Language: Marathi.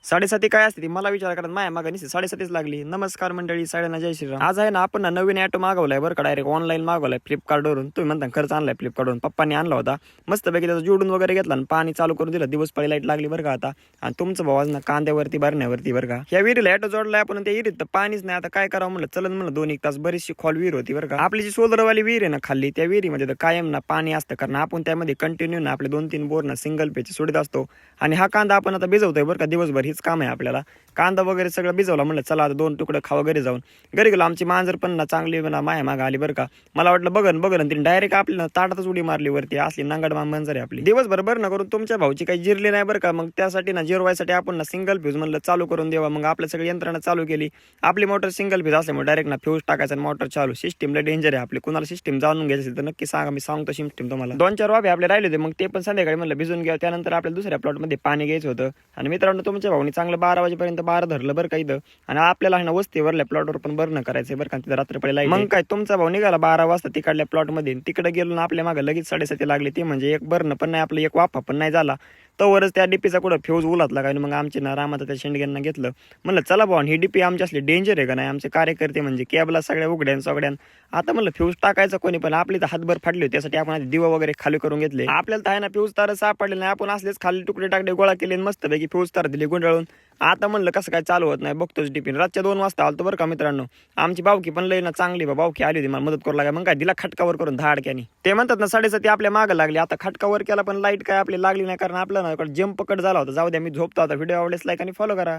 साडेसाती काय असते ती मला विचार करत माया मागा निसते साडेसातीच लागली. नमस्कार मंडळी, सगळ्यांना जय श्रीराम. आज आहे ना आपण ना नवीन ऑटो मागवलाय बरं का, डायरेक्ट ऑनलाईन मागवलाय फ्लिपकार्टवरून. तुम्ही म्हणता खर्च आणलाय फ्लिपकार्टवरून, पप्पांनी आणला होता मस्तपैकी. त्याचं जोडून वगैरे घेतला आणि पाणी चालू करून दिलं. दिवस पळी लाईट लागली बरं का आता. आणि तुमचं भाऊ आज ना कांद्यावरती भरण्यावरती बरं का. ह्या विहिरीला ऑटो जोडलाय आपण, त्या विहिरीत तर पाणीच नाही. आता काय करावं म्हणलं, चलन म्हणलं 2-1 तास. बरीचशी खोल विहीर होती बरं का. आपली जी सोलरवाली विहीर आहे ना खाल्ली, त्या विहिरीमध्ये तर कायम ना पाणी असतं, कारण आपण त्यामध्ये कंटिन्यू ना आपले 2-3 बोर ना सिंगल पेचे सोडत असतो. आणि हा कांदा आपण आता भिजवतोय बरं का दिवसभर. हीच काम आहे आपल्याला. कांदा वगैरे सगळं भिजवला, म्हणलं चला आता 2 तुकडे खावा घरी जाऊन. घरी गेलो, आमची मांजर पण ना चांगली ना माया मागं आली बरं का. मला वाटलं बघन तिने डायरेक्ट आपल्याला ताटातच उडी मारली वरती. असली नांगड मांजर आहे आपली. दिवसभर बरं ना करून तुमच्या भाऊची काही जिरली नाही बरं का. मग त्यासाठी ना जिरवायसाठी आपण ना सिंगल फ्यूज म्हणलं चालू करून देवा. मग आपल्या सगळी यंत्रणा चालू केली. आपली मोटर सिंगल फ्यूज असल्यामुळे डायरेक्ट ना फ्यूज टाकायचा आणि मोटर चालू. सिस्टीमला डेंजर आहे आपली. कुणाला सिस्टीम जाणून घ्यायची असेल तर नक्की सांगा, मी सांगतो सिस्टीम तुम्हाला. 2-4 वाफे आपले राहिले होते, मग ते पण संध्याकाळी म्हणलं भिजून घ्या. त्यानंतर आपल्याला दुसऱ्या प्लॉटमध्ये पाणी घ्यायचं होतं. आणि मित्रांनो, तुमच्या भाऊनी चांगलं 12 वाजेपर्यंत 12 धरलं बरं का इथं. आणि आपल्याला आहे ना वस्तीवरल्या प्लॉटवर पण बरणं करायचं बरं का, तिथं रात्रपडी लाईट. मग काय तुमचा भाऊ निघाला 12 वाजता तिकडल्या प्लॉटमध्ये. तिकडे गेलो ना आपल्या मागे लगेच 7:30 लागली. ते म्हणजे एक बरणं पण नाही आपलं, एक वाफा पण नाही झाला. तोवरच त्या डीपीचा कुठं फ्यूज उलातला काय. मग आमचे ना रामात त्या शेंडग्यांना घेतलं. म्हणलं चला भाऊ, ही डीपी आमची असली डेंजर आहे का नाही. आमचे कार्यकर्ते म्हणजे कॅबला सगळ्या उघड्यान सगळ्यान. आता म्हणलं फ्यूज टाकायचं कोणी, पण आपली तर हातभर फाडली होती. त्यासाठी आपण दिवा वगैरे खाली करून घेतले. आपल्याला तर आहे ना फ्यूज तार सापडले नाही. आपण असलेच खाली तुकडे टाकले, गोळा केले, मस्तपैकी फ्यूज तार दिली गुंडाळून. आता म्हणलं कसं काय चालू होत नाही, बघतोच डीपी. रातच्या 2 वाजता आलतो बरं का मित्रांनो. आमची बावकी पण लई ना चांगली बावकी आली होती, मला मदत करू लागली. मग काय दिला खटकावर करून धाडक्यानी. ते म्हणतात ना 7:30 आपल्या मागं लागली. आता खटकावर केला पण लाईट काय आपली लागली नाही, कारण आपलं ना जम्प कट झाला होता. जाऊ द्या, मी झोपतो आता. व्हिडिओ आवडल्यास लाईक आणि फॉलो करा.